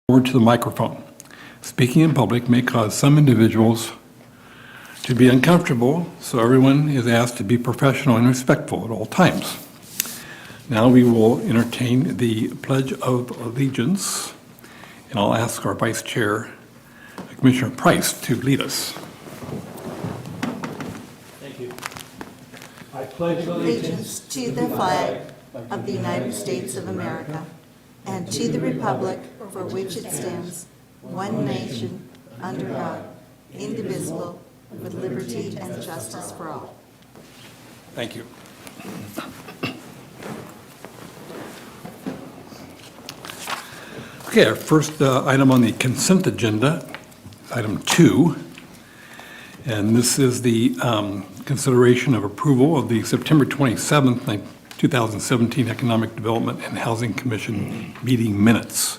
Forward to the microphone. Speaking in public may cause some individuals to be uncomfortable, so everyone is asked to be professional and respectful at all times. Now we will entertain the Pledge of Allegiance, and I'll ask our Vice Chair, Commissioner Price, to lead us. Thank you. I pledge allegiance to the flag of the United States of America and to the republic for which it stands, one nation, under God, indivisible, with liberty and justice for all. Thank you. Okay, our first item on the consent agenda, item 2, and this is the consideration of approval of the September 27th, 2017 Economic Development and Housing Commission meeting minutes.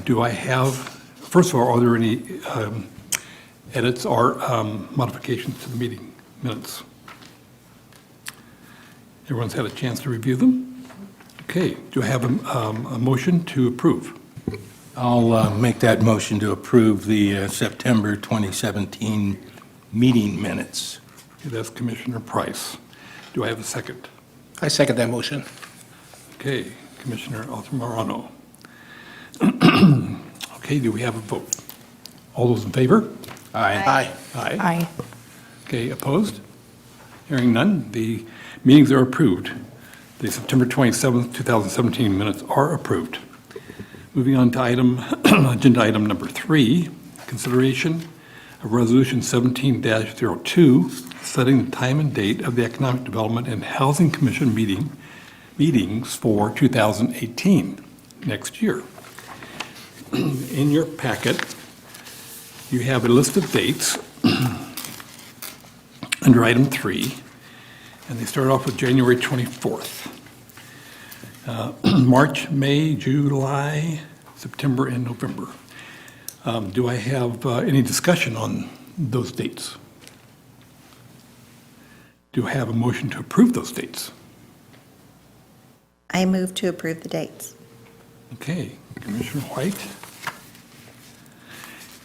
Do I have, first of all, are there any edits or modifications to the meeting minutes? Everyone's had a chance to review them? Okay, do I have a motion to approve? I'll make that motion to approve the September 2017 meeting minutes. Okay, that's Commissioner Price. Do I have a second? I second that motion. Okay, Commissioner Altamirano. Okay, do we have a vote? All those in favor? Aye. Aye. Aye. Okay, opposed? Hearing none, the meetings are approved. The September 27th, 2017 minutes are approved. Moving on to agenda item number 3, consideration of Resolution 17-02, setting the time and date of the Economic Development and Housing Commission meetings for 2018, next year. In your packet, you have a list of dates under item 3, and they start off with January 24th. March, May, July, September, and November. Do I have any discussion on those dates? Do I have a motion to approve those dates? I move to approve the dates. Okay, Commissioner White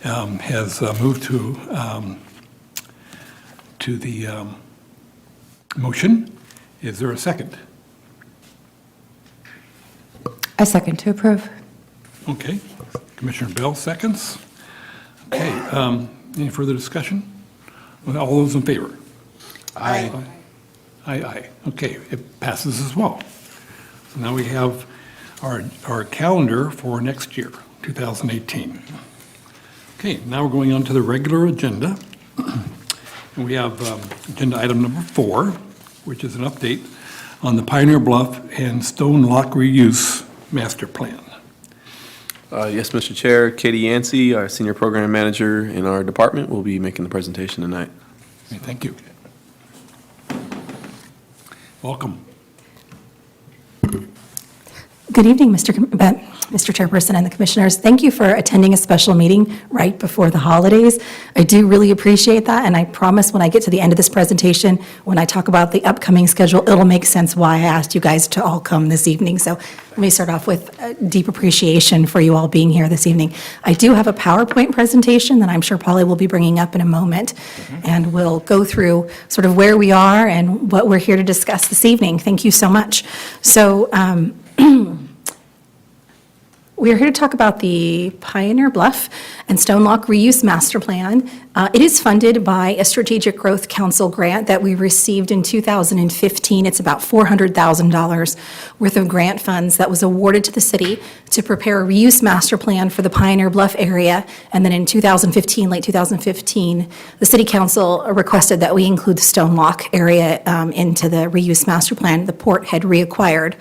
has moved to the motion. Is there a second? I second to approve. Okay, Commissioner Bell seconds. Okay, any further discussion? Well, all those in favor? Aye. Aye, aye. Okay, it passes as well. So now we have our calendar for next year, 2018. Okay, now we're going on to the regular agenda. And we have agenda item number 4, which is an update on the Pioneer Bluff and Stone Lock Reuse Master Plan. Yes, Mr. Chair, Katie Yancey, our Senior Program Manager in our department, will be making the presentation tonight. Okay, thank you. Welcome. Good evening, Mr. Chairperson and the Commissioners. Thank you for attending a special meeting right before the holidays. I do really appreciate that, and I promise when I get to the end of this presentation, when I talk about the upcoming schedule, it'll make sense why I asked you guys to all come this evening. So let me start off with a deep appreciation for you all being here this evening. I do have a PowerPoint presentation that I'm sure Polly will be bringing up in a moment, and we'll go through sort of where we are and what we're here to discuss this evening. Thank you so much. So, we are here to talk about the Pioneer Bluff and Stone Lock Reuse Master Plan. It is funded by a Strategic Growth Council grant that we received in 2015. It's about $400,000 worth of grant funds that was awarded to the city to prepare a reuse master plan for the Pioneer Bluff area. And then in 2015, late 2015, the city council requested that we include the Stone Lock area into the reuse master plan. The port had reacquired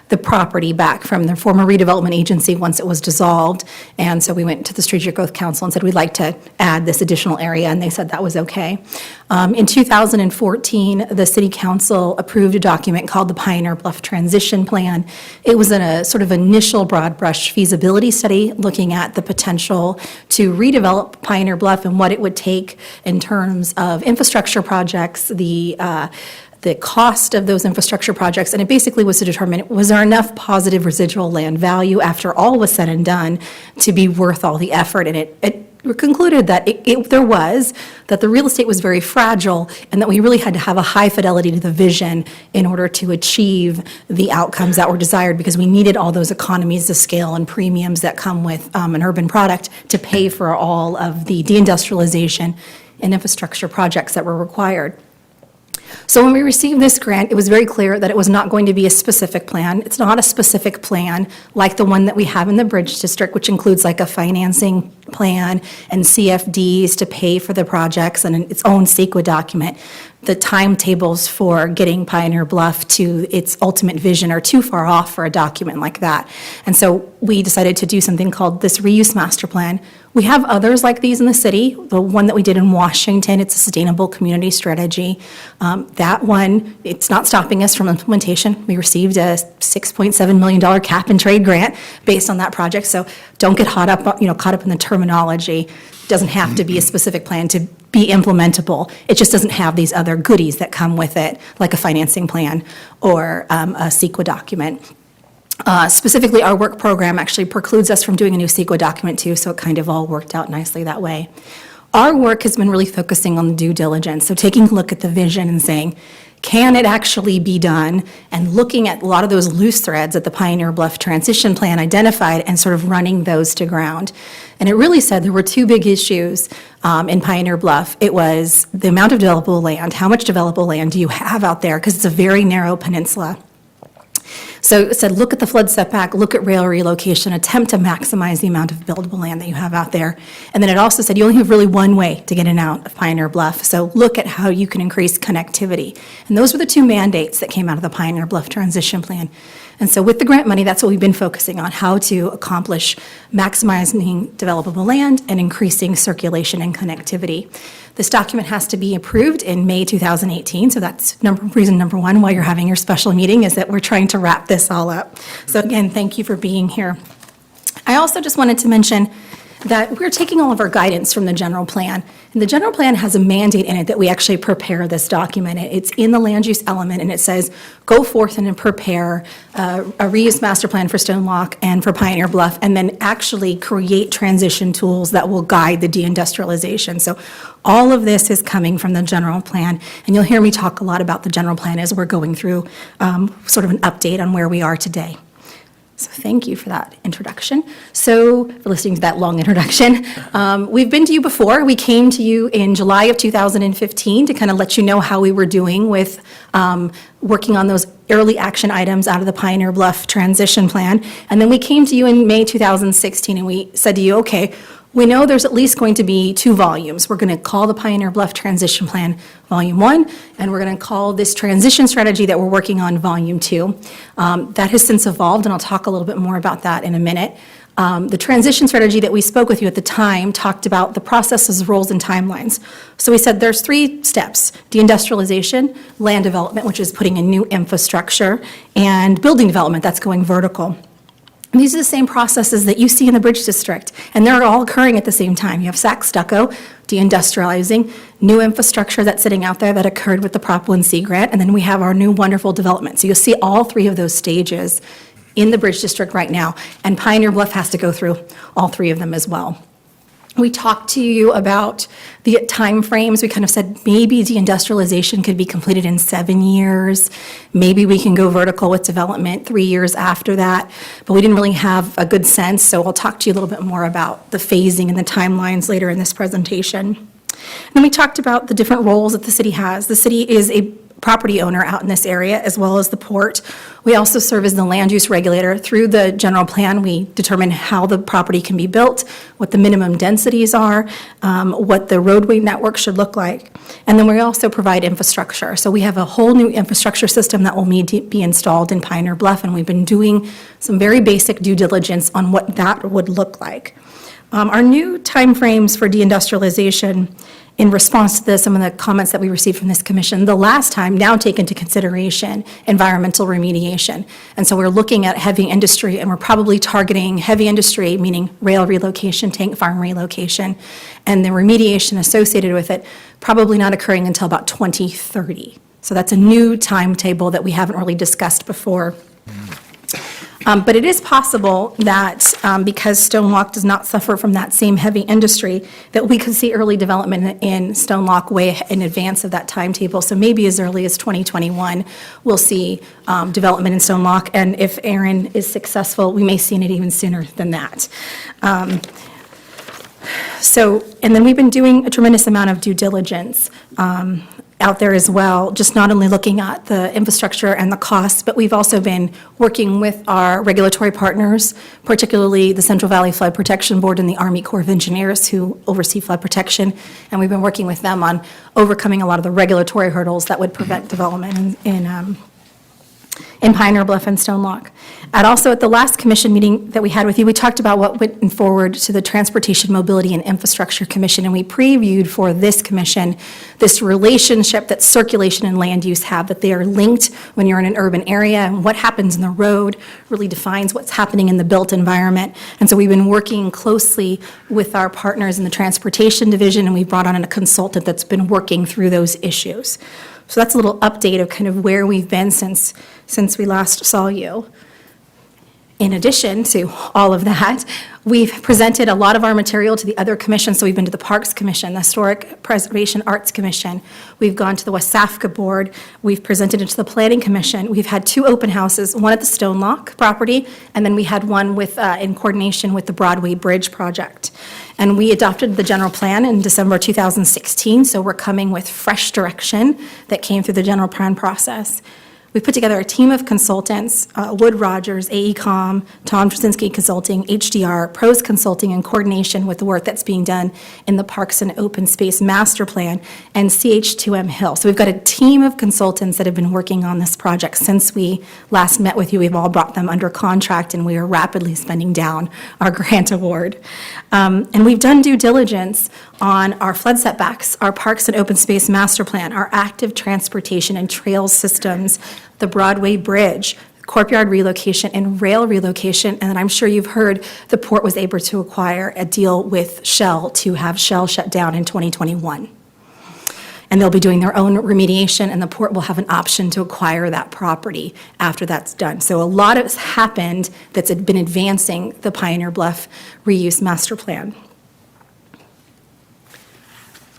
the property back from the former redevelopment agency once it was dissolved. And so we went to the Strategic Growth Council and said, we'd like to add this additional area, and they said that was okay. In 2014, the City Council approved a document called the Pioneer Bluff Transition Plan. It was a sort of initial broad brush feasibility study looking at the potential to redevelop Pioneer Bluff and what it would take in terms of infrastructure projects, the the cost of those infrastructure projects, and it basically was to determine, was there enough positive residual land value after all was said and done to be worth all the effort? And it concluded that there was, that the real estate was very fragile, and that we really had to have a high fidelity to the vision in order to achieve the outcomes that were desired, because we needed all those economies of scale and premiums that come with an urban product to pay for all of the deindustrialization and infrastructure projects that were required. So when we received this grant, it was very clear that it was not going to be a specific plan. It's not a specific plan like the one that we have in the Bridge District, which includes like a financing plan and CFDs to pay for the projects and its own CEQA document. The timetables for getting Pioneer Bluff to its ultimate vision are too far off for a document like that. And so we decided to do something called this reuse master plan. We have others like these in the city. The one that we did in Washington, it's a sustainable community strategy. That one, it's not stopping us from implementation. We received a $6.7 million cap and trade grant based on that project. So don't get caught up in the terminology. It doesn't have to be a specific plan to be implementable. It just doesn't have these other goodies that come with it, like a financing plan or a CEQA document. Specifically, our work program actually precludes us from doing a new CEQA document too, so it kind of all worked out nicely that way. Our work has been really focusing on due diligence, so taking a look at the vision and saying, can it actually be done? And looking at a lot of those loose threads that the Pioneer Bluff Transition Plan identified and sort of running those to ground. And it really said there were two big issues in Pioneer Bluff. It was the amount of developable land. How much developable land do you have out there? Because it's a very narrow peninsula. So it said, look at the flood setback, look at rail relocation, attempt to maximize the amount of buildable land that you have out there. And then it also said you only have really one way to get in and out of Pioneer Bluff, so look at how you can increase connectivity. And those were the two mandates that came out of the Pioneer Bluff Transition Plan. And so with the grant money, that's what we've been focusing on, how to accomplish maximizing developable land and increasing circulation and connectivity. This document has to be approved in May 2018, so that's reason number one why you're having your special meeting, is that we're trying to wrap this all up. So again, thank you for being here. I also just wanted to mention that we're taking all of our guidance from the general plan. And the general plan has a mandate in it that we actually prepare this document. It's in the land use element, and it says, go forth and prepare a reuse master plan for Stone Lock and for Pioneer Bluff, and then actually create transition tools that will guide the deindustrialization. So all of this is coming from the general plan, and you'll hear me talk a lot about the general plan as we're going through sort of an update on where we are today. So thank you for that introduction. So for listening to that long introduction, we've been to you before. We came to you in July of 2015 to kind of let you know how we were doing with working on those early action items out of the Pioneer Bluff Transition Plan. And then we came to you in May 2016 and we said to you, okay, we know there's at least going to be 2 volumes. We're going to call the Pioneer Bluff Transition Plan Volume 1, and we're going to call this transition strategy that we're working on Volume 2. That has since evolved, and I'll talk a little bit more about that in a minute. The transition strategy that we spoke with you at the time talked about the processes, roles, and timelines. So we said there's 3 steps: deindustrialization, land development, which is putting in new infrastructure, and building development, that's going vertical. And these are the same processes that you see in the Bridge District, and they're all occurring at the same time. You have sack stucco, deindustrializing, new infrastructure that's sitting out there that occurred with the Prop 1C grant, and then we have our new wonderful development. So you'll see all 3 of those stages in the Bridge District right now, and Pioneer Bluff has to go through all 3 of them as well. We talked to you about the timeframes. We kind of said maybe deindustrialization could be completed in 7 years. Maybe we can go vertical with development 3 years after that, but we didn't really have a good sense, so I'll talk to you a little bit more about the phasing and the timelines later in this presentation. And then we talked about the different roles that the city has. The city is a property owner out in this area, as well as the port. We also serve as the land use regulator. Through the general plan, we determine how the property can be built, what the minimum densities are, what the roadway network should look like. And then we also provide infrastructure. So we have a whole new infrastructure system that will need to be installed in Pioneer Bluff, and we've been doing some very basic due diligence on what that would look like. Our new timeframes for deindustrialization, in response to some of the comments that we received from this commission, the last time now take into consideration environmental remediation. And so we're looking at heavy industry, and we're probably targeting heavy industry, meaning rail relocation, tank farm relocation, and the remediation associated with it probably not occurring until about 2030. So that's a new timetable that we haven't really discussed before. But it is possible that because Stone Walk does not suffer from that same heavy industry, that we could see early development in Stone Walk way in advance of that timetable. So maybe as early as 2021, we'll see development in Stone Walk. And if Aaron is successful, we may see it even sooner than that. And then we've been doing a tremendous amount of due diligence out there as well, just not only looking at the infrastructure and the costs, but we've also been working with our regulatory partners, particularly the Central Valley Flood Protection Board and the Army Corps of Engineers who oversee flood protection, and we've been working with them on overcoming a lot of the regulatory hurdles that would prevent development in Pioneer Bluff and Stone Walk. And also at the last commission meeting that we had with you, we talked about what went forward to the Transportation, Mobility, and Infrastructure Commission, and we previewed for this commission this relationship that circulation and land use have, that they are linked when you're in an urban area, and what happens in the road really defines what's happening in the built environment. And so we've been working closely with our partners in the Transportation Division, and we brought on a consultant that's been working through those issues. So that's a little update of kind of where we've been since we last saw you. In addition to all of that, we've presented a lot of our material to the other commissions. So we've been to the Parks Commission, the Historic Preservation Arts Commission. We've gone to the Wasafka Board. We've presented it to the Planning Commission. We've had 2 open houses, one at the Stone Lock property, and then we had one with in coordination with the Broadway Bridge project. And we adopted the general plan in December 2016, so we're coming with fresh direction that came through the general plan process. We put together a team of consultants, Wood Rogers, AECom, Tom Trzynski Consulting, HDR, Pros Consulting, in coordination with the work that's being done in the Parks and Open Space Master Plan, and CH2M Hill. So we've got a team of consultants that have been working on this project since we last met with you. We've all brought them under contract, and we are rapidly spending down our grant award. And we've done due diligence on our flood setbacks, our Parks and Open Space Master Plan, our active transportation and trail systems, the Broadway Bridge, courtyard relocation, and rail relocation. And I'm sure you've heard the port was able to acquire a deal with Shell to have Shell shut down in 2021. And they'll be doing their own remediation, and the port will have an option to acquire that property after that's done. So a lot has happened that's been advancing the Pioneer Bluff Reuse Master Plan.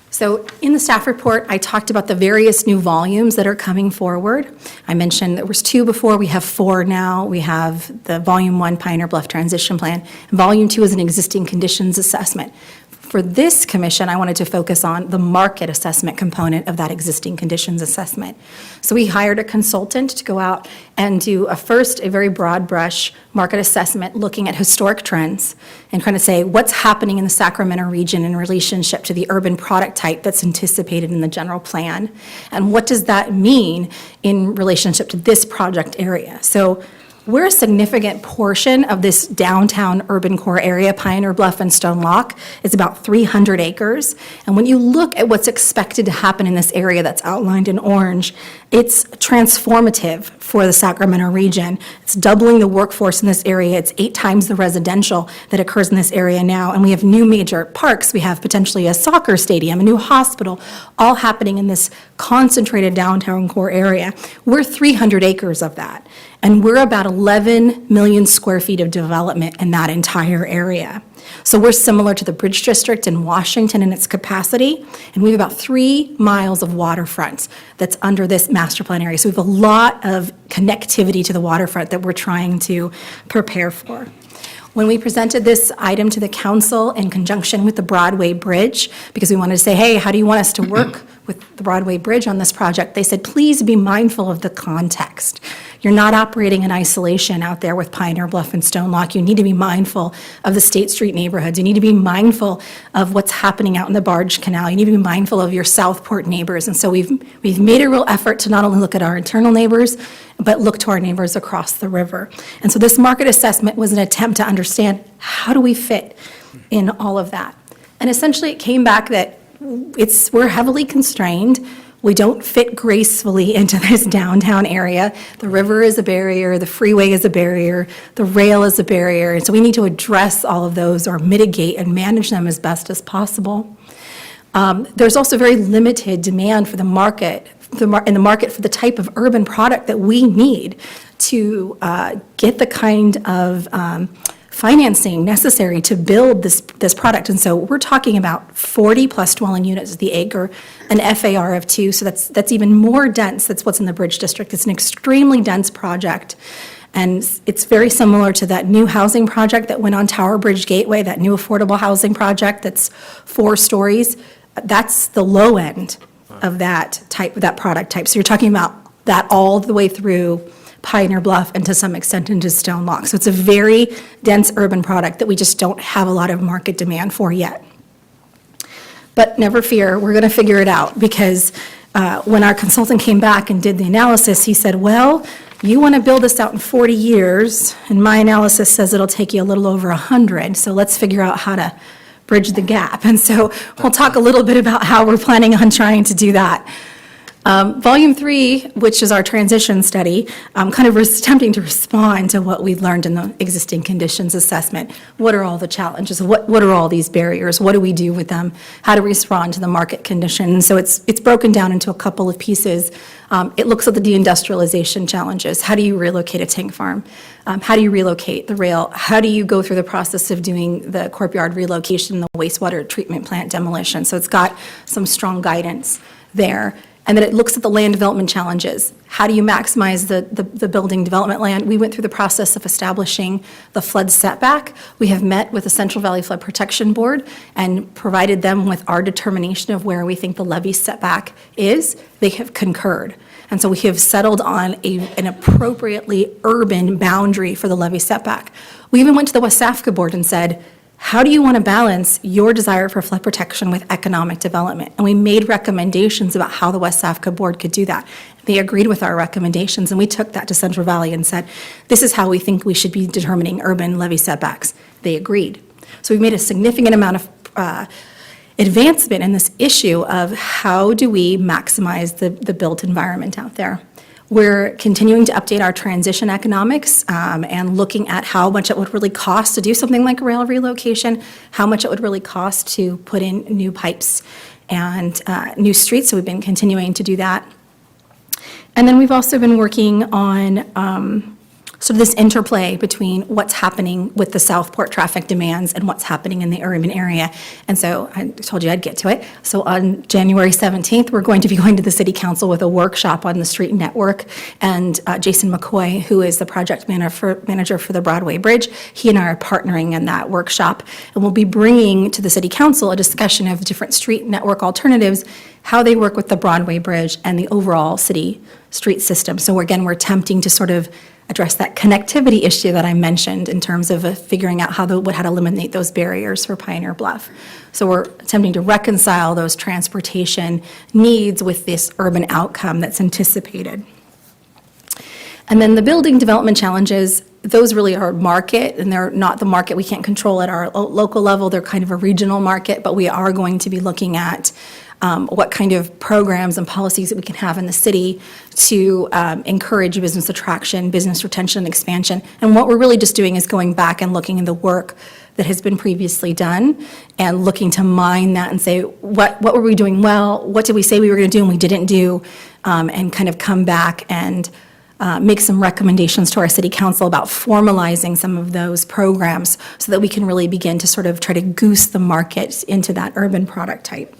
So in the staff report, I talked about the various new volumes that are coming forward. I mentioned there was 2 before, we have 4 now. We have the Volume 1 Pioneer Bluff Transition Plan. Volume 2 is an existing conditions assessment. For this commission, I wanted to focus on the market assessment component of that existing conditions assessment. So we hired a consultant to go out and do a very broad brush market assessment looking at historic trends and kind of say what's happening in the Sacramento region in relationship to the urban product type that's anticipated in the general plan, and what does that mean in relationship to this project area. So we're a significant portion of this downtown urban core area, Pioneer Bluff and Stone Lock. It's about 300 acres. And when you look at what's expected to happen in this area that's outlined in orange, it's transformative for the Sacramento region. It's doubling the workforce in this area. It's 8 times the residential that occurs in this area now. And we have new major parks. We have potentially a soccer stadium, a new hospital, all happening in this concentrated downtown core area. We're 300 acres of that. And we're about 11 million square feet of development in that entire area. So we're similar to the Bridge District in Washington in its capacity, and we have about 3 miles of waterfront that's under this master plan area. So we have a lot of connectivity to the waterfront that we're trying to prepare for. When we presented this item to the council in conjunction with the Broadway Bridge, because we wanted to say, hey, how do you want us to work with the Broadway Bridge on this project? They said, please be mindful of the context. You're not operating in isolation out there with Pioneer Bluff and Stone Lock. You need to be mindful of the State Street neighborhoods. You need to be mindful of what's happening out in the Barge Canal. You need to be mindful of your Southport neighbors. And so we've made a real effort to not only look at our internal neighbors, but look to our neighbors across the river. And so this market assessment was an attempt to understand how do we fit in all of that. And essentially it came back that we're heavily constrained. We don't fit gracefully into this downtown area. The river is a barrier, the freeway is a barrier, the rail is a barrier, and so we need to address all of those or mitigate and manage them as best as possible. There's also very limited demand for the market in the market for the type of urban product that we need to get the kind of financing necessary to build this product. And so we're talking about 40-plus dwelling units, the acre, an FAR of 2, so that's even more dense. That's what's in the Bridge District. It's an extremely dense project, and it's very similar to that new housing project that went on Tower Bridge Gateway, that new affordable housing project that's 4 stories. That's the low end of that product type. So you're talking about that all the way through Pioneer Bluff and to some extent into Stone Lock. So it's a very dense urban product that we just don't have a lot of market demand for yet. But never fear, we're going to figure it out, because when our consultant came back and did the analysis, he said, well, you want to build this out in 40 years, and my analysis says it'll take you a little over 100, so let's figure out how to bridge the gap. And so we'll talk a little bit about how we're planning on trying to do that. Volume 3, which is our transition study, kind of attempting to respond to what we've learned in the existing conditions assessment. What are all the challenges? What are all these barriers? What do we do with them? How do we respond to the market conditions? So it's broken down into a couple of pieces. It looks at the deindustrialization challenges. How do you relocate a tank farm? How do you relocate the rail? How do you go through the process of doing the courtyard relocation, the wastewater treatment plant demolition? So it's got some strong guidance there. And then it looks at the land development challenges. How do you maximize the building development land? We went through the process of establishing the flood setback. We have met with the Central Valley Flood Protection Board and provided them with our determination of where we think the levee setback is. They have concurred. And so we have settled on an appropriately urban boundary for the levee setback. We even went to the West Africa Board and said, how do you want to balance your desire for flood protection with economic development? And we made recommendations about how the West Africa Board could do that. They agreed with our recommendations, and we took that to Central Valley and said, this is how we think we should be determining urban levee setbacks. They agreed. So we've made a significant amount of advancement in this issue of how do we maximize the built environment out there. We're continuing to update our transition economics and looking at how much it would really cost to do something like rail relocation, how much it would really cost to put in new pipes and new streets. So we've been continuing to do that. And then we've also been working on sort of this interplay between what's happening with the Southport traffic demands and what's happening in the urban area. And so I told you I'd get to it. So on January 17th, we're going to be going to the City Council with a workshop on the street network. And Jason McCoy, who is the project manager for the Broadway Bridge, he and I are partnering in that workshop. And we'll be bringing to the City Council a discussion of different street network alternatives, how they work with the Broadway Bridge and the overall city street system. So again, we're attempting to sort of address that connectivity issue that I mentioned in terms of figuring out how to eliminate those barriers for Pioneer Bluff. So we're attempting to reconcile those transportation needs with this urban outcome that's anticipated. And then the building development challenges, those really are market, and they're not the market we can't control at our local level. They're kind of a regional market, but we are going to be looking at what kind of programs and policies that we can have in the city to encourage business attraction, business retention, and expansion. And what we're really just doing is going back and looking at the work that has been previously done and looking to mine that and say, what were we doing well? What did we say we were going to do and we didn't do? And kind of come back and make some recommendations to our city council about formalizing some of those programs so that we can really begin to sort of try to goose the market into that urban product type.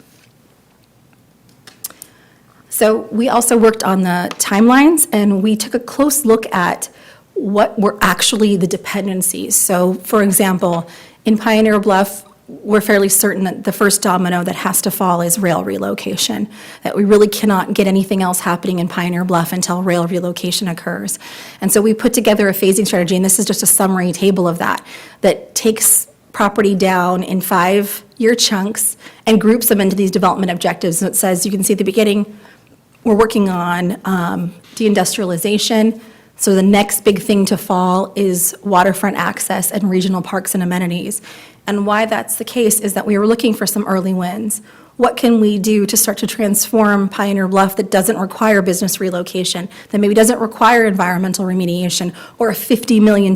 So we also worked on the timelines, and we took a close look at what were actually the dependencies. So for example, in Pioneer Bluff, we're fairly certain that the first domino that has to fall is rail relocation, that we really cannot get anything else happening in Pioneer Bluff until rail relocation occurs. And so we put together a phasing strategy, and this is just a summary table of that takes property down in 5-year chunks and groups them into these development objectives. And it says, you can see at the beginning, we're working on deindustrialization. So the next big thing to fall is waterfront access and regional parks and amenities. And why that's the case is that we were looking for some early wins. What can we do to start to transform Pioneer Bluff that doesn't require business relocation, that maybe doesn't require environmental remediation or a $50 million,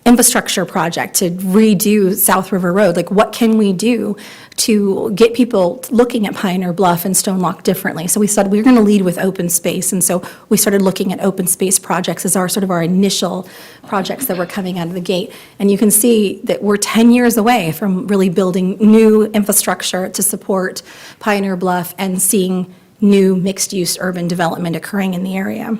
infrastructure project to redo South River Road. Like, what can we do to get people looking at Pioneer Bluff and Stone Lock differently? So we said we were going to lead with open space, and so we started looking at open space projects as our sort of our initial projects that were coming out of the gate. And you can see that we're 10 years away from really building new infrastructure to support Pioneer Bluff and seeing new mixed-use urban development occurring in the area.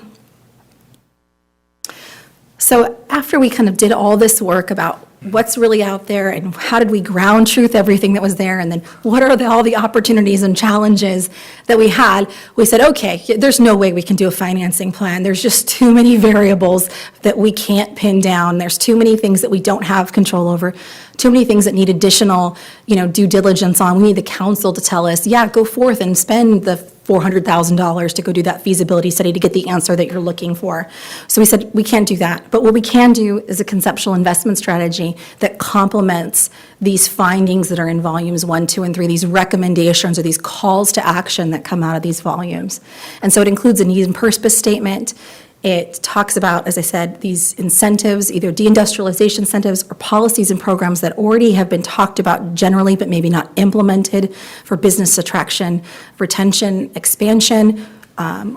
So after we kind of did all this work about what's really out there and how did we ground truth everything that was there, and then what are all the opportunities and challenges that we had, we said, okay, there's no way we can do a financing plan. There's just too many variables that we can't pin down. There's too many things that we don't have control over, too many things that need additional, due diligence on. We need the council to tell us, yeah, go forth and spend the $400,000 to go do that feasibility study to get the answer that you're looking for. So we said, we can't do that. But what we can do is a conceptual investment strategy that complements these findings that are in volumes 1, 2, and 3, these recommendations or these calls to action that come out of these volumes. And so it includes a need and purpose statement. It talks about, as I said, these incentives, either deindustrialization incentives or policies and programs that already have been talked about generally, but maybe not implemented for business attraction, retention, expansion.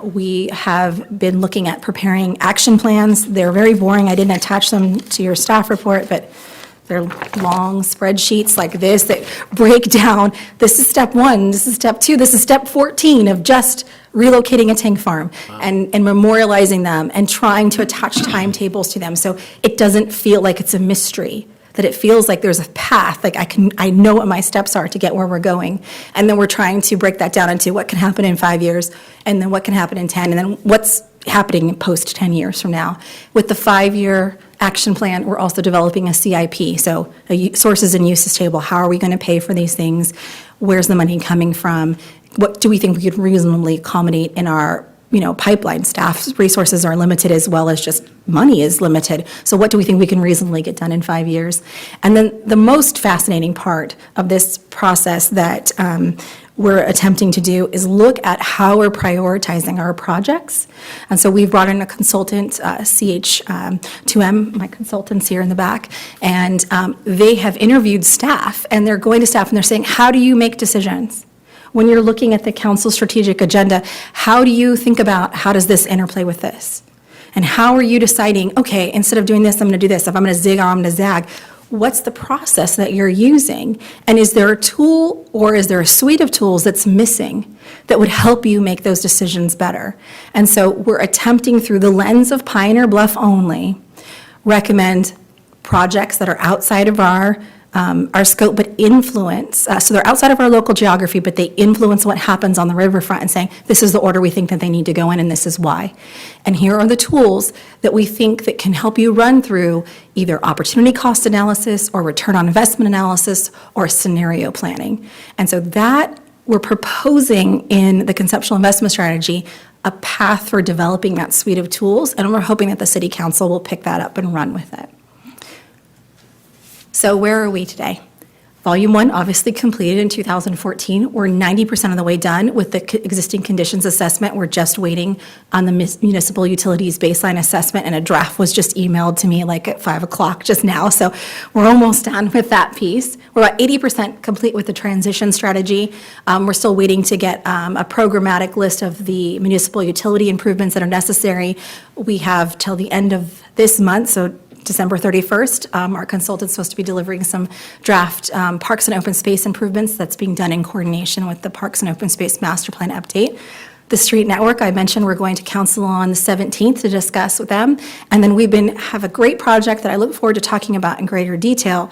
We have been looking at preparing action plans. They're very boring. I didn't attach them to your staff report, but they're long spreadsheets like this that break down, this is step 1, this is step 2, this is step 14 of just relocating a tank farm and memorializing them and trying to attach timetables to them so it doesn't feel like it's a mystery, that it feels like there's a path, like I know what my steps are to get where we're going. And then we're trying to break that down into what can happen in 5 years, and then what can happen in 10, and then what's happening post 10 years from now. With the 5-year action plan, we're also developing a CIP, so a sources and uses table. How are we going to pay for these things? Where's the money coming from? What do we think we could reasonably accommodate in our pipeline? Staff's resources are limited as well as just money is limited. So what do we think we can reasonably get done in 5 years? And then the most fascinating part of this process that we're attempting to do is look at how we're prioritizing our projects. And so we've brought in a consultant, CH2M, my consultants here in the back, and they have interviewed staff, and they're going to staff and they're saying, how do you make decisions? When you're looking at the council strategic agenda, how do you think about how does this interplay with this? And how are you deciding, okay, instead of doing this, I'm going to do this. If I'm going to zig or I'm going to zag, what's the process that you're using? And is there a tool or is there a suite of tools that's missing that would help you make those decisions better? And so we're attempting through the lens of Pioneer Bluff only, recommend projects that are outside of our scope, but influence, so they're outside of our local geography, but they influence what happens on the riverfront and saying, this is the order we think that they need to go in and this is why. And here are the tools that we think that can help you run through either opportunity cost analysis or return on investment analysis or scenario planning. And so that we're proposing in the conceptual investment strategy, a path for developing that suite of tools, and we're hoping that the City Council will pick that up and run with it. So where are we today? Volume 1 obviously completed in 2014. We're 90% of the way done with the existing conditions assessment. We're just waiting on the municipal utilities baseline assessment, and a draft was just emailed to me like at 5 o'clock just now. So we're almost done with that piece. We're about 80% complete with the transition strategy. We're still waiting to get a programmatic list of the municipal utility improvements that are necessary. We have till the end of this month, so December 31st, our consultant's supposed to be delivering some draft parks and open space improvements that's being done in coordination with the Parks and Open Space Master Plan update. The street network, I mentioned we're going to council on the 17th to discuss with them. And then have a great project that I look forward to talking about in greater detail,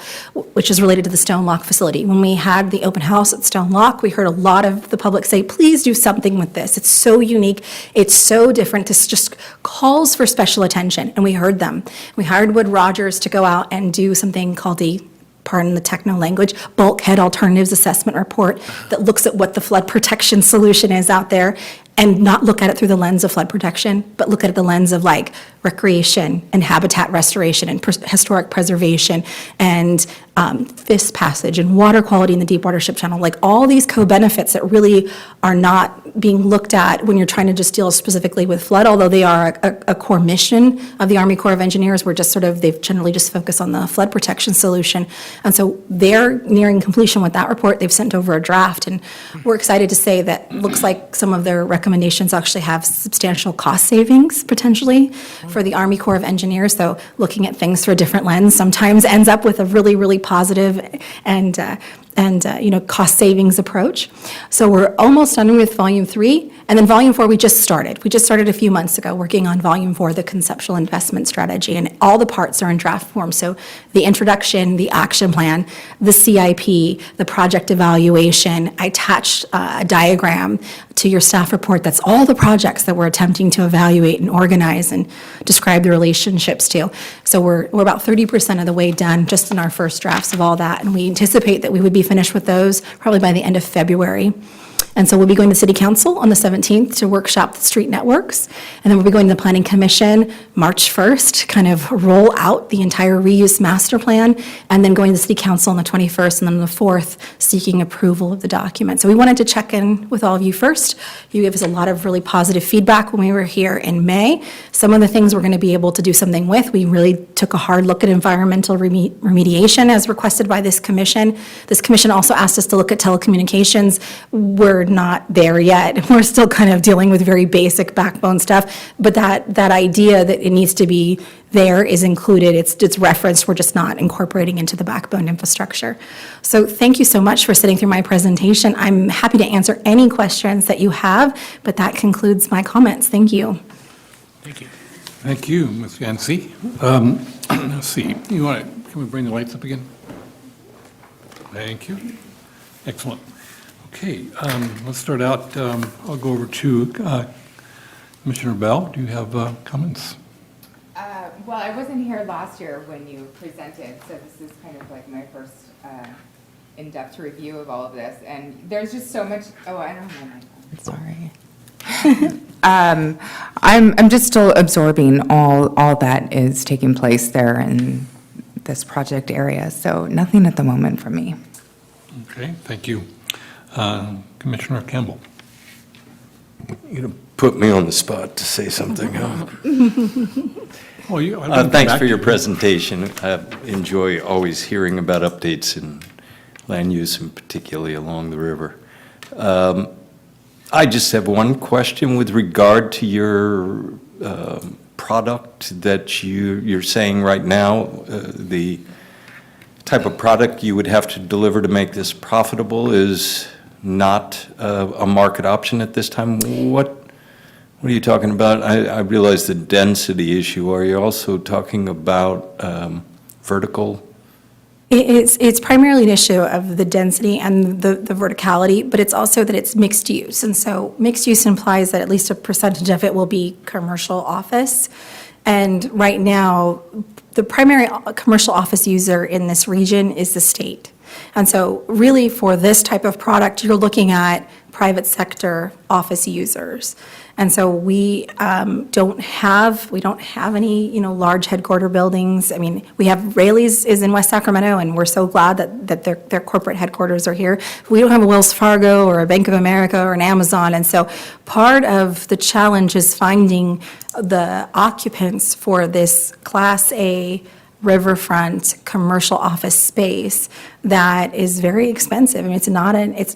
which is related to the Stone Lock facility. When we had the open house at Stone Lock, we heard a lot of the public say, please do something with this. It's so unique. It's so different. This just calls for special attention. And we heard them. We hired Wood Rogers to go out and do something called pardon the techno language, bulkhead alternatives assessment report that looks at what the flood protection solution is out there, and not look at it through the lens of flood protection, but look at it the lens of like recreation and habitat restoration and historic preservation and Fisk Passage and water quality in the deep watership channel, like all these co-benefits that really are not being looked at when you're trying to just deal specifically with flood, although they are a core mission of the Army Corps of Engineers. We're just they've generally just focused on the flood protection solution. And so they're nearing completion with that report. They've sent over a draft, and we're excited to say that looks like some of their recommendations actually have substantial cost savings potentially for the Army Corps of Engineers. So looking at things through a different lens sometimes ends up with a really, really positive and cost savings approach. So we're almost done with Volume 3, and then Volume 4 we just started. We just started a few months ago working on Volume 4, the conceptual investment strategy, and all the parts are in draft form. So the introduction, the action plan, the CIP, the project evaluation. I attached a diagram to your staff report. That's all the projects that we're attempting to evaluate and organize and describe the relationships to. So we're about 30% of the way done just in our first drafts of all that, and we anticipate that we would be finished with those probably by the end of February. And so we'll be going to City Council on the 17th to workshop the street networks, and then we'll be going to the Planning Commission March 1st, kind of roll out the entire reuse master plan, and then going to City Council on the 21st, and then on the 4th, seeking approval of the document. So we wanted to check in with all of you first. You gave us a lot of really positive feedback when we were here in May. Some of the things we're going to be able to do something with, we really took a hard look at environmental remediation as requested by this commission. This commission also asked us to look at telecommunications. We're not there yet. We're still kind of dealing with very basic backbone stuff, but that idea that it needs to be there is included. It's referenced. We're just not incorporating into the backbone infrastructure. So thank you so much for sitting through my presentation. I'm happy to answer any questions that you have, but that concludes my comments. Thank you. Thank you, Ms. Yancey. Let's see, can we bring the lights up again? Thank you. Excellent. Okay, let's start out. I'll go over to Commissioner Bell. Do you have comments? Well, I wasn't here last year when you presented, so this is kind of like my first in-depth review of all of this. And there's just so much, I don't have my phone. Sorry. I'm just still absorbing all that is taking place there in this project area, so nothing at the moment from me. Okay, thank you. Commissioner Campbell. You put me on the spot to say something, huh? Well, Thanks for your presentation. I enjoy always hearing about updates in land use, and particularly along the river. I just have one question with regard to your product that you're saying right now, the type of product you would have to deliver to make this profitable is not a market option at this time. What are you talking about? I realize the density issue. Are you also talking about vertical? It's primarily an issue of the density and the verticality, but it's also that it's mixed use. And so mixed use implies that at least a percentage of it will be commercial office. And right now, the primary commercial office user in this region is the state. And so really for this type of product, you're looking at private sector office users. And so we don't have any, large headquarter buildings. I mean, we have Raley's is in West Sacramento, and we're so glad that their corporate headquarters are here. We don't have a Wells Fargo or a Bank of America or an Amazon. And so part of the challenge is finding the occupants for this Class A riverfront commercial office space that is very expensive. I mean, it's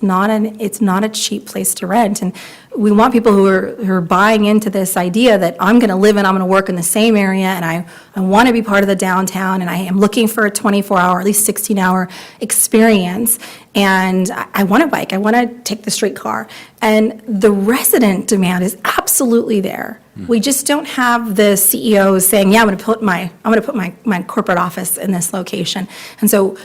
not a cheap place to rent. And we want people who are buying into this idea that I'm going to live and I'm going to work in the same area, and I want to be part of the downtown, and I am looking for a 24-hour, at least 16-hour experience, and I want a bike, I want to take the streetcar. And the resident demand is absolutely there. We just don't have the CEOs saying, yeah, I'm going to put my corporate office in this location. And so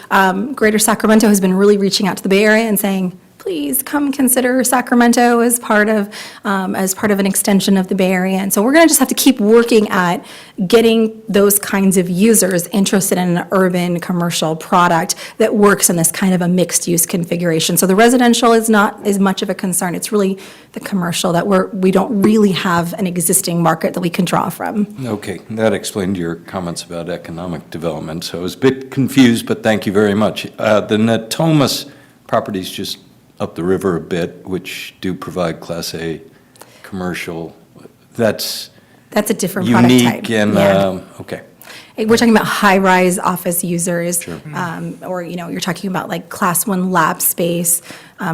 Greater Sacramento has been really reaching out to the Bay Area and saying, please come consider Sacramento as part of an extension of the Bay Area. And so we're going to just have to keep working at getting those kinds of users interested in an urban commercial product that works in this kind of a mixed-use configuration. So the residential is not as much of a concern. It's really the commercial that we don't really have an existing market that we can draw from. Okay, that explained your comments about economic development, so I was a bit confused, but thank you very much. The Natomas properties just up the river a bit, which do provide Class A commercial, that's That's a different product type. unique and, Yeah. okay. We're talking about high-rise office users. Sure. Or, you're talking about like Class 1 lab space.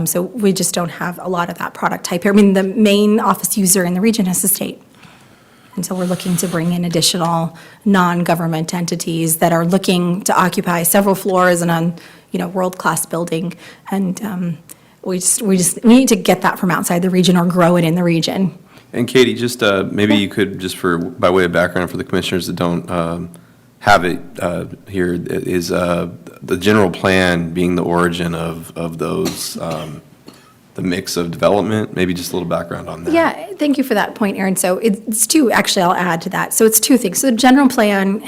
So we just don't have a lot of that product type here. I mean, the main office user in the region is the state. And so we're looking to bring in additional non-government entities that are looking to occupy several floors in a, world-class building. And we need to get that from outside the region or grow it in the region. And Katie, just maybe you could, just by way of background for the commissioners that don't have it here, is the general plan being the origin of those, the mix of development? Maybe just a little background on that. Yeah, thank you for that point, Erin. So it's two, actually, I'll add to that. So it's two things. So the general plan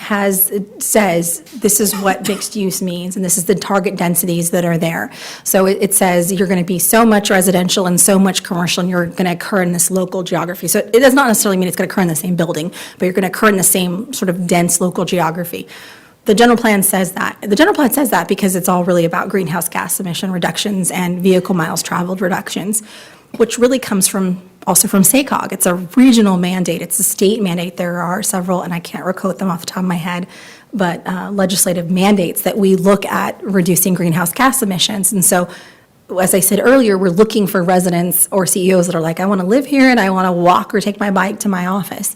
says this is what mixed use means, and this is the target densities that are there. So it says you're going to be so much residential and so much commercial, and you're going to occur in this local geography. So it does not necessarily mean it's going to occur in the same building, but you're going to occur in the same sort of dense local geography. The general plan says that. The general plan says that because it's all really about greenhouse gas emission reductions and vehicle miles traveled reductions, which really comes also from SACOG. It's a regional mandate. It's a state mandate. There are several, and I can't recall them off the top of my head, but legislative mandates that we look at reducing greenhouse gas emissions. And so, as I said earlier, we're looking for residents or CEOs that are like, I want to live here and I want to walk or take my bike to my office.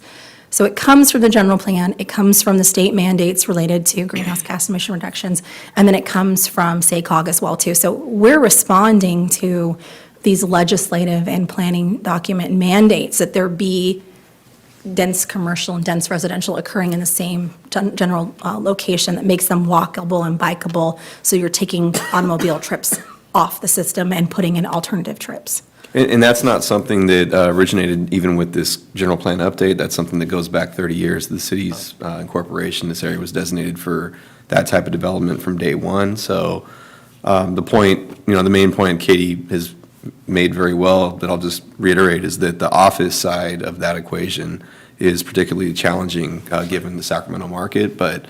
So it comes from the general plan, it comes from the state mandates related to greenhouse gas emission reductions, and then it comes from SACOG as well, too. So we're responding to these legislative and planning document mandates that there be dense commercial and dense residential occurring in the same general location that makes them walkable and bikeable, so you're taking automobile trips off the system and putting in alternative trips. And that's not something that originated even with this general plan update. That's something that goes back 30 years. The city's incorporation, this area was designated for that type of development from day one. So the main point Katie has made very well, that I'll just reiterate, is that the office side of that equation is particularly challenging given the Sacramento market. But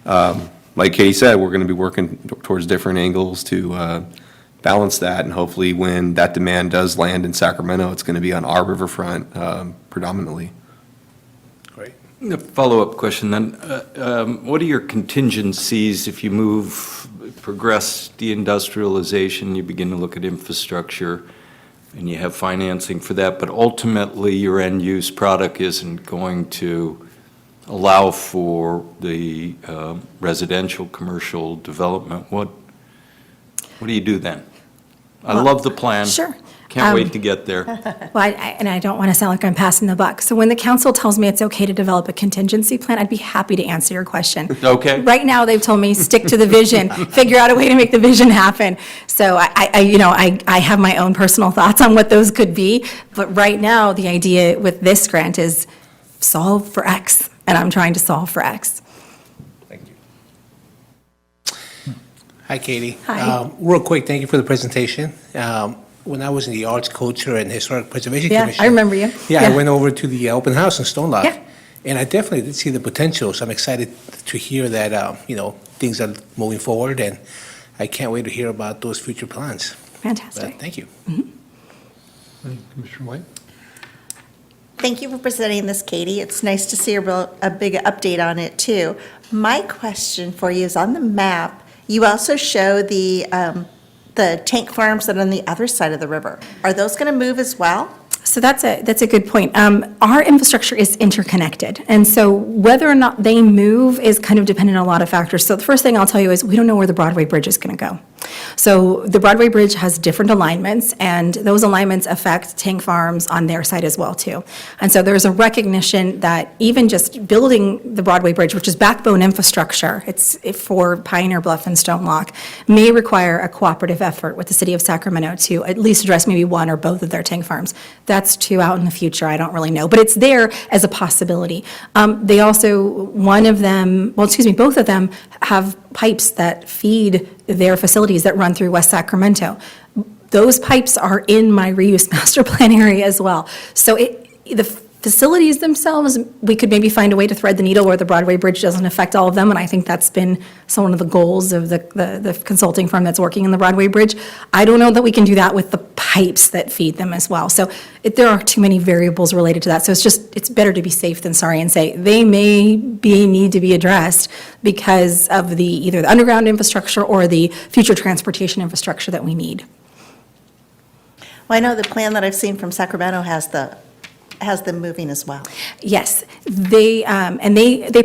like Katie said, we're going to be working towards different angles to balance that, and hopefully when that demand does land in Sacramento, it's going to be on our riverfront predominantly. Great. A follow-up question then. What are your contingencies if you progress deindustrialization, you begin to look at infrastructure, and you have financing for that, but ultimately your end-use product isn't going to allow for the residential commercial development? What do you do then? I love the plan. Sure. Can't wait to get there. Well, I don't want to sound like I'm passing the buck. So when the council tells me it's okay to develop a contingency plan, I'd be happy to answer your question. Okay. Right now, they've told me stick to the vision, figure out a way to make the vision happen. So I have my own personal thoughts on what those could be, but right now, the idea with this grant is solve for X, and I'm trying to solve for X. Thank you. Hi, Katie. Hi. Real quick, thank you for the presentation. When I was in the Arts, Culture, and Historic Preservation Yeah, Commission. I remember you. Yeah, I went over to the open house in Stone Lodge. Yeah. And I definitely did see the potential, so I'm excited to hear that, things are moving forward, and I can't wait to hear about those future plans. Fantastic. But thank you. Commissioner White? Thank you for presenting this, Katie. It's nice to see a big update on it, too. My question for you is, on the map, you also show the tank farms that are on the other side of the river. Are those going to move as well? So that's a good point. Our infrastructure is interconnected, and so whether or not they move is kind of dependent on a lot of factors. So the first thing I'll tell you is we don't know where the Broadway Bridge is going to go. So the Broadway Bridge has different alignments, and those alignments affect tank farms on their side as well, too. And so there's a recognition that even just building the Broadway Bridge, which is backbone infrastructure, it's for Pioneer Bluff and Stone Lock, may require a cooperative effort with the city of Sacramento to at least address maybe one or both of their tank farms. That's too out in the future, I don't really know, but it's there as a possibility. They also, both of them have pipes that feed their facilities that run through West Sacramento. Those pipes are in my reuse master plan area as well. So the facilities themselves, we could maybe find a way to thread the needle where the Broadway Bridge doesn't affect all of them, and I think that's been one of the goals of the consulting firm that's working in the Broadway Bridge. I don't know that we can do that with the pipes that feed them as well. So there are too many variables related to that. So it's better to be safe than sorry and say they may need to be addressed because of either the underground infrastructure or the future transportation infrastructure that we need. Well, I know the plan that I've seen from Sacramento has them moving as well. Yes, they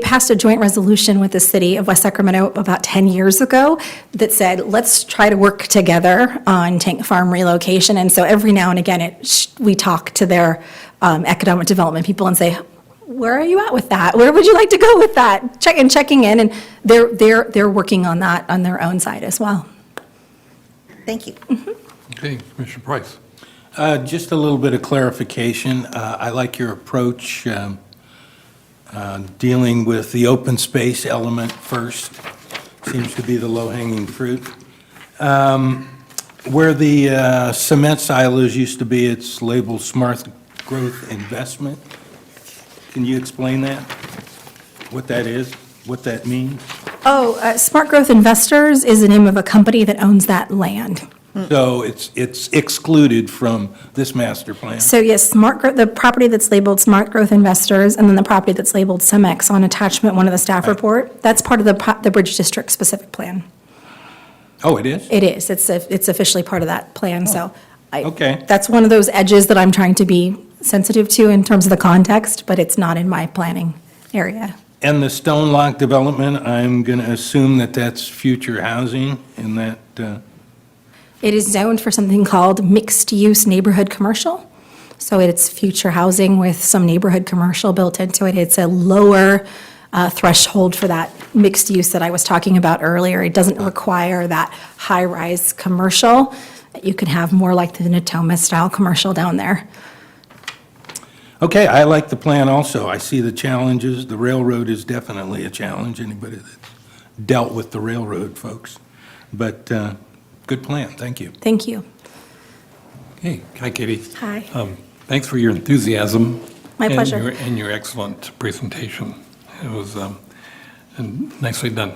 passed a joint resolution with the city of West Sacramento about 10 years ago that said, let's try to work together on tank farm relocation. And so every now and again, we talk to their economic development people and say, where are you at with that? Where would you like to go with that? Checking in, and they're working on that on their own side as well. Thank you. Okay, Commissioner Price. Just a little bit of clarification. I like your approach, dealing with the open space element first. Seems to be the low-hanging fruit. Where the cement silos used to be, it's labeled Smart Growth Investment. Can you explain that? What that is? What that means? Smart Growth Investors is the name of a company that owns that land. So it's excluded from this master plan? So yes, the property that's labeled Smart Growth Investors, and then the property that's labeled CEMEX on attachment 1 of the staff report, that's part of the Bridge District specific plan. Oh, it is? It is. It's officially part of that plan, so. Okay. That's one of those edges that I'm trying to be sensitive to in terms of the context, but it's not in my planning area. And the Stone Lock development, I'm going to assume that that's future housing in that, It is zoned for something called mixed-use neighborhood commercial. So it's future housing with some neighborhood commercial built into it. It's a lower threshold for that mixed use that I was talking about earlier. It doesn't require that high-rise commercial. You can have more like the Natoma-style commercial down there. okay, I like the plan also. I see the challenges. The railroad is definitely a challenge, anybody that's dealt with the railroad, folks. But good plan, thank you. Thank you. Okay, hi, Katie. Hi. Thanks for your enthusiasm. My pleasure. And your excellent presentation. It was and nicely done.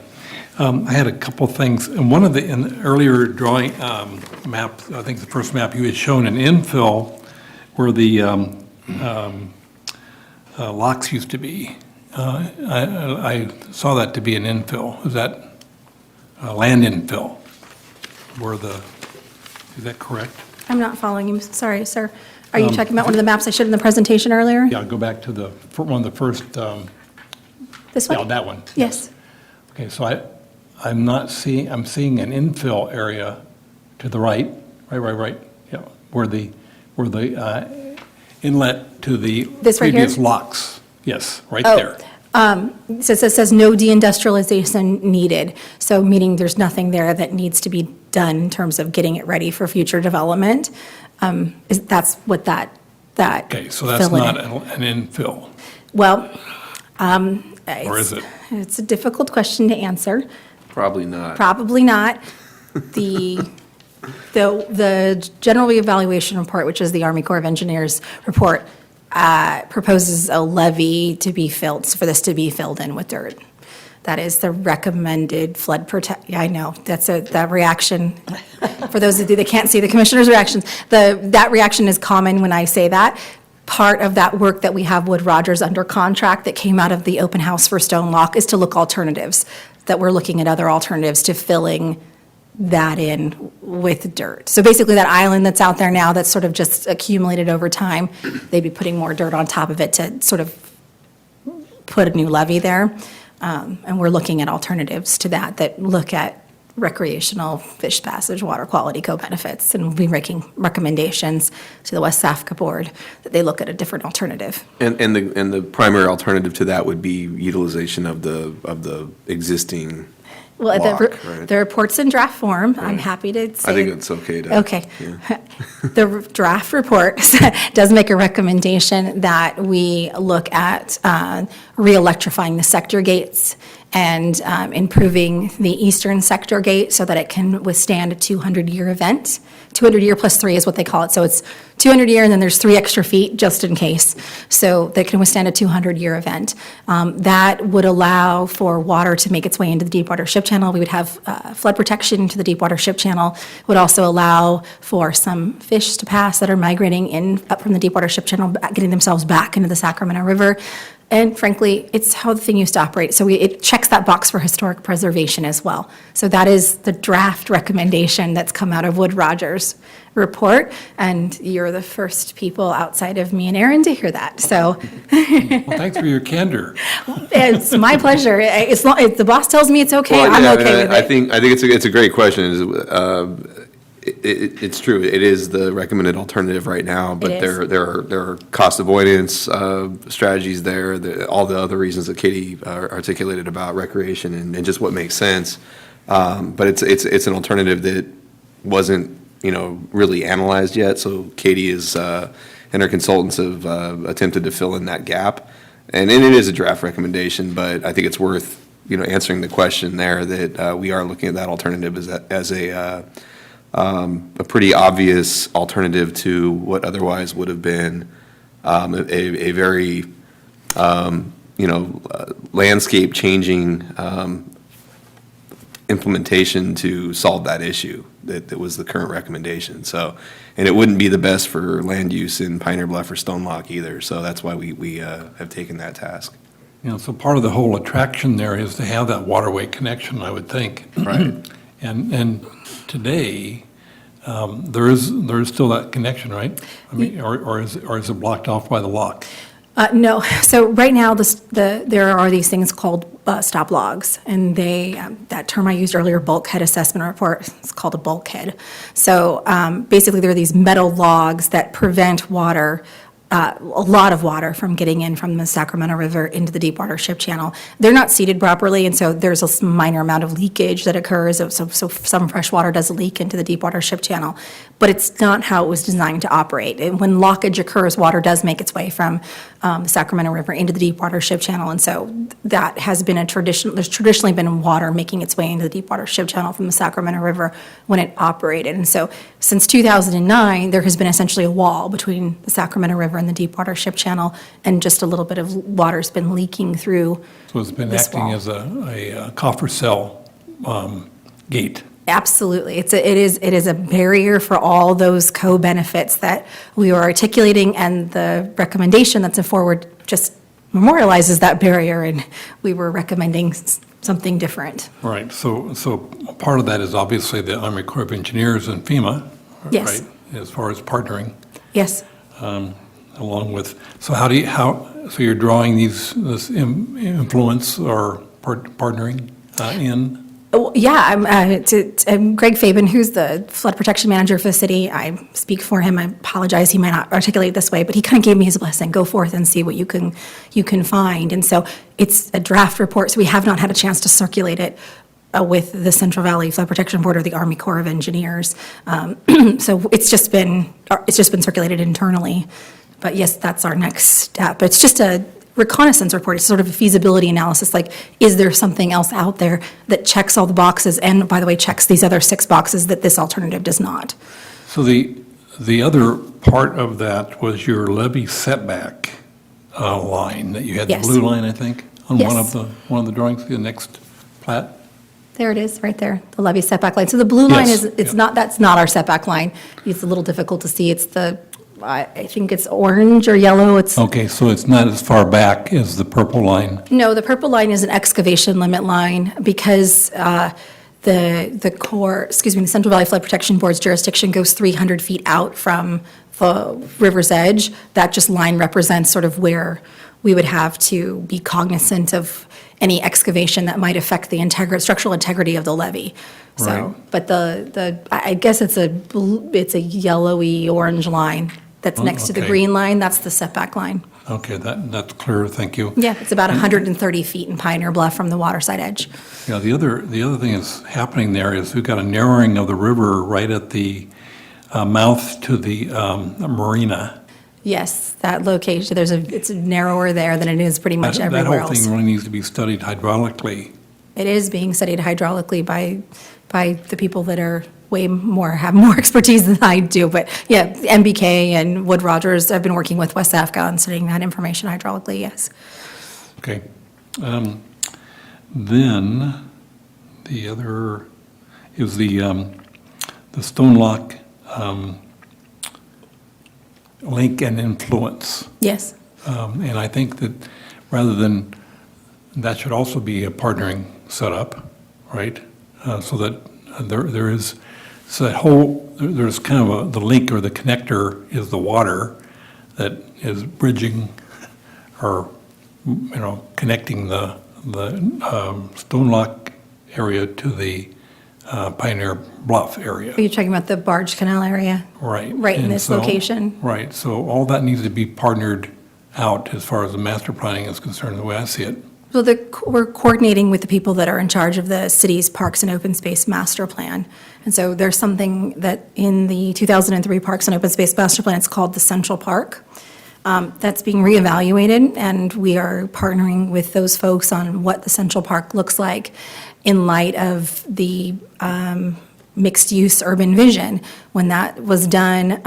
I had a couple things, and one of in the earlier drawing map, I think the first map you had shown an infill where the locks used to be. I saw that to be an infill. Is that land infill? Is that correct? I'm not following you. Sorry, sir. Are you talking about one of the maps I showed in the presentation earlier? Yeah, go back to one of the first, This one? yeah, that one. Yes. Okay, so I'm seeing an infill area to the right, yeah, where the inlet to the This right here? previous locks. Yes, right Oh, there. So it says no deindustrialization needed, so meaning there's nothing there that needs to be done in terms of getting it ready for future development. That's what that Okay, so that's fill in. not an infill, Well, or is it? It's a difficult question to answer. Probably not. Probably not. The general reevaluation report, which is the Army Corps of Engineers report, proposes a levee to be filled, for this to be filled in with dirt. That is the recommended flood yeah, I know, that reaction. For those of you that can't see the commissioner's reactions, that reaction is common when I say that. Part of that work that we have Wood Rogers under contract that came out of the open house for Stone Lock is to look alternatives, that we're looking at other alternatives to filling that in with dirt. So basically that island that's out there now that's sort of just accumulated over time, they'd be putting more dirt on top of it to sort of put a new levee there. And we're looking at alternatives to that look at recreational fish passage, water quality co-benefits, and we'll be making recommendations to the West Safka Board that they look at a different alternative. And the primary alternative to that would be utilization of the existing Well, walk, right? the report's in draft form. I'm happy to say. I think it's okay to. Okay. Yeah. The draft report does make a recommendation that we look at re-electrifying the sector gates and improving the eastern sector gate so that it can withstand a 200-year event. 200-year plus 3 is what they call it. So it's 200-year, and then there's 3 extra feet just in case. So they can withstand a 200-year event. That would allow for water to make its way into the Deepwater Ship Channel. We would have flood protection into the Deepwater Ship Channel. Would also allow for some fish to pass that are migrating in up from the Deepwater Ship Channel, getting themselves back into the Sacramento River. And frankly, it's how the thing used to operate. So it checks that box for historic preservation as well. So that is the draft recommendation that's come out of Wood Rogers' report. And you're the first people outside of me and Aaron to hear that. So Well, thanks for your candor. it's my pleasure. If the boss tells me it's okay, Well, I'm yeah, okay with I it. think it's a great question. It's true. It is the recommended alternative right now, but It is. there are cost avoidance strategies there. All the other reasons that Katie articulated about recreation and just what makes sense. But it's an alternative that wasn't really analyzed yet. So Katie is and her consultants have attempted to fill in that gap, and it is a draft recommendation. But I think it's worth answering the question there that we are looking at that alternative as a pretty obvious alternative to what otherwise would have been a very, landscape changing implementation to solve that issue that was the current recommendation. So, and it wouldn't be the best for land use in Pioneer Bluff or Stone Lock either. So that's why we have taken that task. So part of the whole attraction there is to have that waterway connection, I would think. Right. And today, there is still that connection, right? I mean, or is it blocked off by the lock? No. So right now, there are these things called stop logs, and that term I used earlier, bulkhead assessment report, it's called a bulkhead. So basically, there are these metal logs that prevent water, a lot of water from getting in from the Sacramento River into the Deepwater Ship Channel. They're not seeded properly, and so there's a minor amount of leakage that occurs. So some fresh water does leak into the Deepwater Ship Channel, but it's not how it was designed to operate. And when lockage occurs, water does make its way from the Sacramento River into the Deepwater Ship Channel, and so that has been a tradition. There's traditionally been water making its way into the Deepwater Ship Channel from the Sacramento River when it operated. And so since 2009, there has been essentially a wall between the Sacramento River and the Deepwater Ship Channel, and just a little bit of water's been leaking through. So it's been this acting wall. as a coffer cell gate. Absolutely. It is a barrier for all those co-benefits that we are articulating, and the recommendation that's a forward just memorializes that barrier, and we were recommending something different. Right, so part of that is obviously the Army Corps of Engineers and FEMA, Yes. right? As far as partnering, Yes. along with, so so you're drawing this influence or partnering in? Oh, yeah, I'm Greg Fabian, who's the flood protection manager for the city. I speak for him. I apologize, he might not articulate it this way, but he kind of gave me his blessing. Go forth and see what you can find. And so it's a draft report, so we have not had a chance to circulate it with the Central Valley Flood Protection Board or the Army Corps of Engineers. So it's just been circulated internally. But yes, that's our next step. It's just a reconnaissance report. It's sort of a feasibility analysis, like, is there something else out there that checks all the boxes, and by the way, checks these other 6 boxes that this alternative does not? So the other part of that was your levee setback line, that you had the Yes. blue line, I think, on Yes. one of the drawings, the next plat? There it is, right there, the levee setback line. So the blue line Yes, is, yeah. that's not our setback line. It's a little difficult to see. It's I think it's orange or yellow. It's Okay, so it's not as far back as the purple line. No, the purple line is an excavation limit line because the Corps, the Central Valley Flood Protection Board's jurisdiction goes 300 feet out from the river's edge. That just line represents sort of where we would have to be cognizant of any excavation that might affect the structural integrity of the levee. So, Right. but I guess it's a yellowy orange line that's next to the okay. green line, that's the setback line. Okay, that's clear, thank you. Yeah, it's about 130 feet in Pioneer Bluff from the waterside edge. Yeah, the other thing that's happening there is we've got a narrowing of the river right at the mouth to the marina. Yes, that location, it's narrower there than it is pretty much That everywhere whole thing else. really needs to be studied hydraulically. It is being studied hydraulically by the people that are have more expertise than I do. But yeah, MBK and Wood Rogers, I've been working with West Africa on studying that information hydraulically, yes. Okay. Then, the other is the Stone Lock link and influence. Yes. And I think that rather than, that should also be a partnering setup, right? So that there is, so that whole, there's kind of the link or the connector is the water that is bridging or, connecting the Stone Lock area to the Pioneer Bluff area. Are you talking about the Barge Canal area? Right. Right in And this so- location? Right, so all that needs to be partnered out as far as the master planning is concerned, the way I see it. Well, we're coordinating with the people that are in charge of the city's Parks and Open Space Master Plan. And so there's something that in the 2003 Parks and Open Space Master Plan, it's called the Central Park. That's being reevaluated, and we are partnering with those folks on what the Central Park looks like in light of the mixed-use urban vision. When that was done,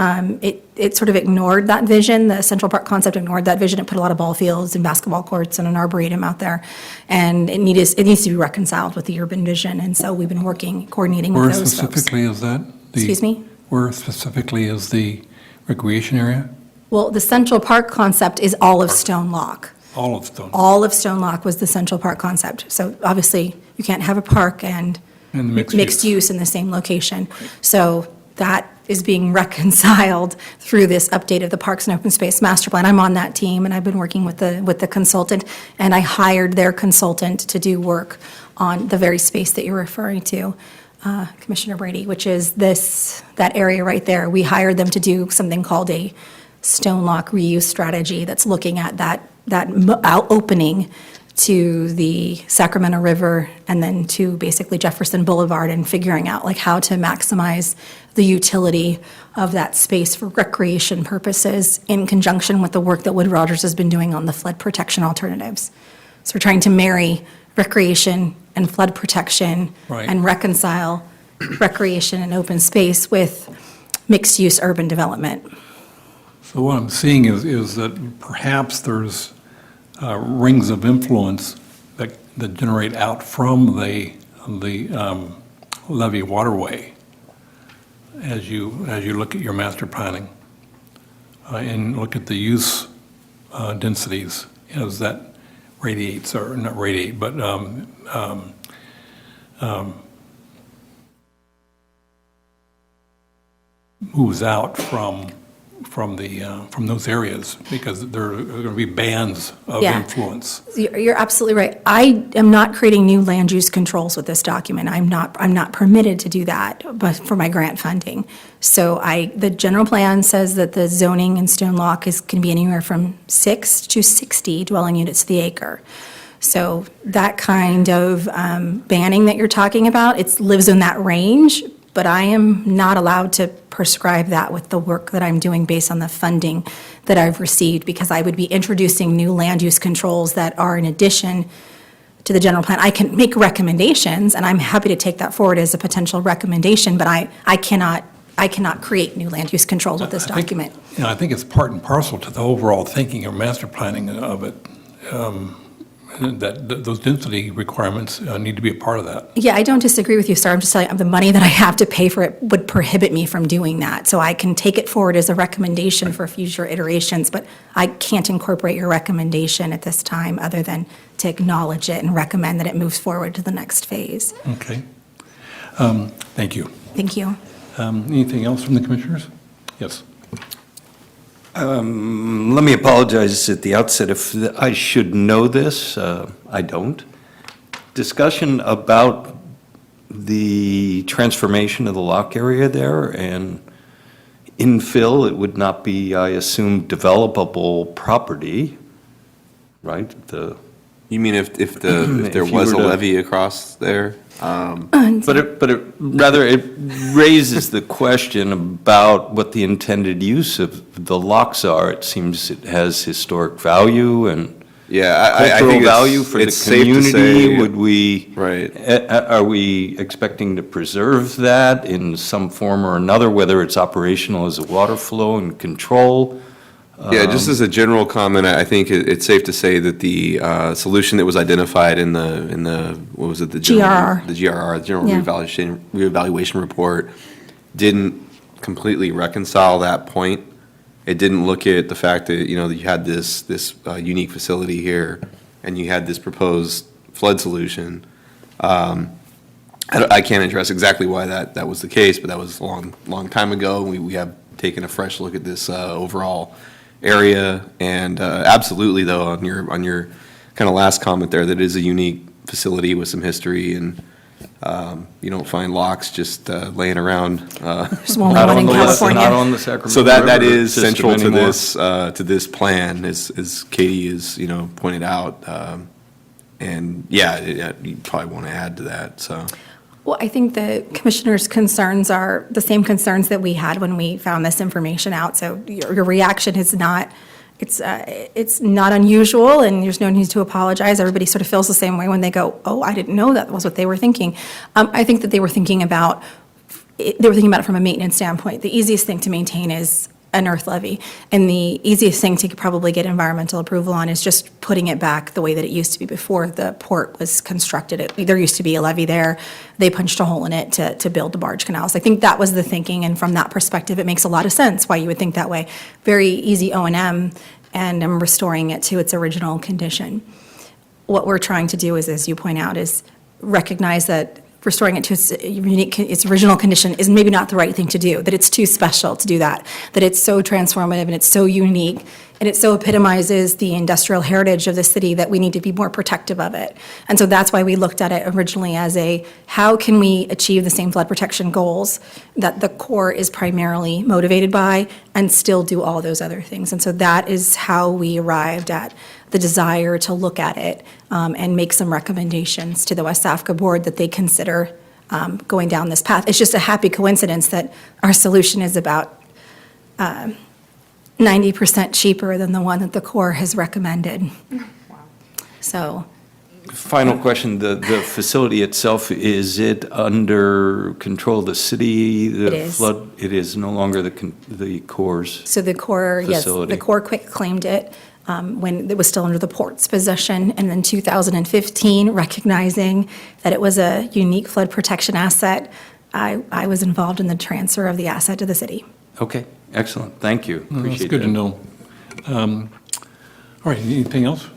it sort of ignored that vision. The Central Park concept ignored that vision. It put a lot of ball fields and basketball courts and an arboretum out there. And it needs to be reconciled with the urban vision. And so we've been coordinating with Where those folks. specifically is that? Excuse me? Where specifically is the recreation area? Well, the Central Park concept is all of Stone Lock. All of Stone. All of Stone Lock was the Central Park concept. So obviously, you can't have a park and And mixed mixed use. use in the same location. So that is being reconciled through this update of the Parks and Open Space Master Plan. I'm on that team, and I've been working with the consultant, and I hired their consultant to do work on the very space that you're referring to, Commissioner Brady, which is that area right there. We hired them to do something called a Stone Lock reuse strategy that's looking at that opening to the Sacramento River and then to basically Jefferson Boulevard, and figuring out like how to maximize the utility of that space for recreation purposes in conjunction with the work that Wood Rogers has been doing on the flood protection alternatives. So we're trying to marry recreation and flood protection Right. and reconcile recreation and open space with mixed-use urban development. So what I'm seeing is that perhaps there's rings of influence that generate out from the levee waterway as you look at your master planning and look at the use densities as that radiates, or not radiate, but moves out from those areas, because there are going to be bands of Yeah. influence. You're absolutely right. I am not creating new land use controls with this document. I'm not permitted to do that, but for my grant funding. So the general plan says that the zoning in Stone Lock can be anywhere from 6 to 60 dwelling units to the acre. So that kind of banning that you're talking about, it lives in that range, but I am not allowed to prescribe that with the work that I'm doing based on the funding that I've received, because I would be introducing new land use controls that are in addition to the general plan. I can make recommendations, and I'm happy to take that forward as a potential recommendation, but I cannot create new land use controls with this I think- document. I think it's part and parcel to the overall thinking or master planning of it, that those density requirements need to be a part of that. Yeah, I don't disagree with you, sir. I'm just telling you, the money that I have to pay for it would prohibit me from doing that. So I can take it forward as a recommendation for future iterations, but I can't incorporate your recommendation at this time, other than to acknowledge it and recommend that it moves forward to the next phase. Okay. Thank you. Thank you. Anything else from the commissioners? Yes. Let me apologize at the outset if I should know this. I don't. discussion about the transformation of the lock area there and infill? It would not be, I assume, developable property, right? You mean if there If you was a were to- levee across there? But it raises the question about what the intended use of the locks are. It seems it has historic value and Yeah, I cultural think value for the it's safe to community. say. Would we? Right. Are we expecting to preserve that in some form or another, whether it's operational as a water flow and control? Yeah, just as a general comment, I think it's safe to say that the solution that was identified in the what was it? The GRR. The GRR, the General Yeah. Reevaluation Report, didn't completely reconcile that point. It didn't look at the fact that, you know, that you had this unique facility here, and you had this proposed flood solution. I can't address exactly why that was the case, but that was a long time ago. We have taken a fresh look at this overall area, and absolutely, though, on your kind of last comment there, that is a unique facility with some history, and you don't find locks just laying around. There's only Not one on in the list, California. not on the Sacramento So that River is system central to anymore. this plan, as Katie has, pointed out. And yeah, you probably want to add to that, so. Well, I think the commissioner's concerns are the same concerns that we had when we found this information out. So your reaction is not, it's not unusual, and there's no need to apologize. Everybody sort of feels the same way when they go, oh, I didn't know that was what they were thinking. I think that they were thinking about it from a maintenance standpoint. The easiest thing to maintain is an earth levee, and the easiest thing to probably get environmental approval on is just putting it back the way that it used to be before the port was constructed. There used to be a levee there. They punched a hole in it to build the barge canals. I think that was the thinking, and from that perspective, it makes a lot of sense why you would think that way. Very easy O&M, and I'm restoring it to its original condition. What we're trying to do is, as you point out, is recognize that restoring it to its original condition is maybe not the right thing to do, that it's too special to do that it's so transformative and it's so unique, and it so epitomizes the industrial heritage of the city that we need to be more protective of it. And so that's why we looked at it originally as how can we achieve the same flood protection goals that the Corps is primarily motivated by and still do all those other things. And so that is how we arrived at the desire to look at it and make some recommendations to the West Safka Board that they consider going down this path. It's just a happy coincidence that our solution is about 90% cheaper than the one that the Corps has recommended. So, Final question, the facility itself, is it under control of the city? It is. It is no longer the Corps'? so the Corps, yes, Facility. the Corps quick claimed it when it was still under the port's possession, and then 2015, recognizing that it was a unique flood protection asset, I was involved in the transfer of the asset to the city. Okay, excellent, thank you, That's appreciate good to that. know. All right, anything else?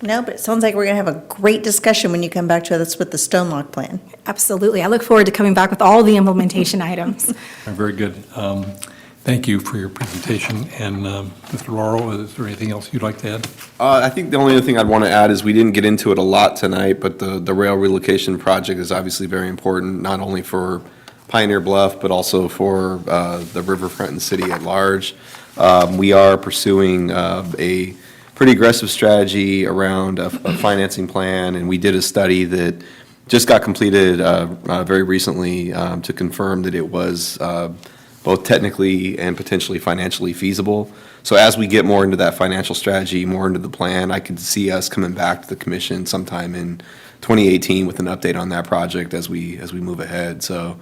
No, but it sounds like we're going to have a great discussion when you come back to us with the Stonelock plan. Absolutely. I look forward to coming back with all the implementation items. Very good. Thank you for your presentation. And Mr. Laurel, is there anything else you'd like to add? I think the only other thing I'd want to add is we didn't get into it a lot tonight, but the rail relocation project is obviously very important, not only for Pioneer Bluff, but also for the riverfront and the city at large. We are pursuing a pretty aggressive strategy around a financing plan, and we did a study that just got completed very recently to confirm that it was both technically and potentially financially feasible. So as we get more into that financial strategy, more into the plan, I could see us coming back to the commission sometime in 2018 with an update on that project as we move ahead. So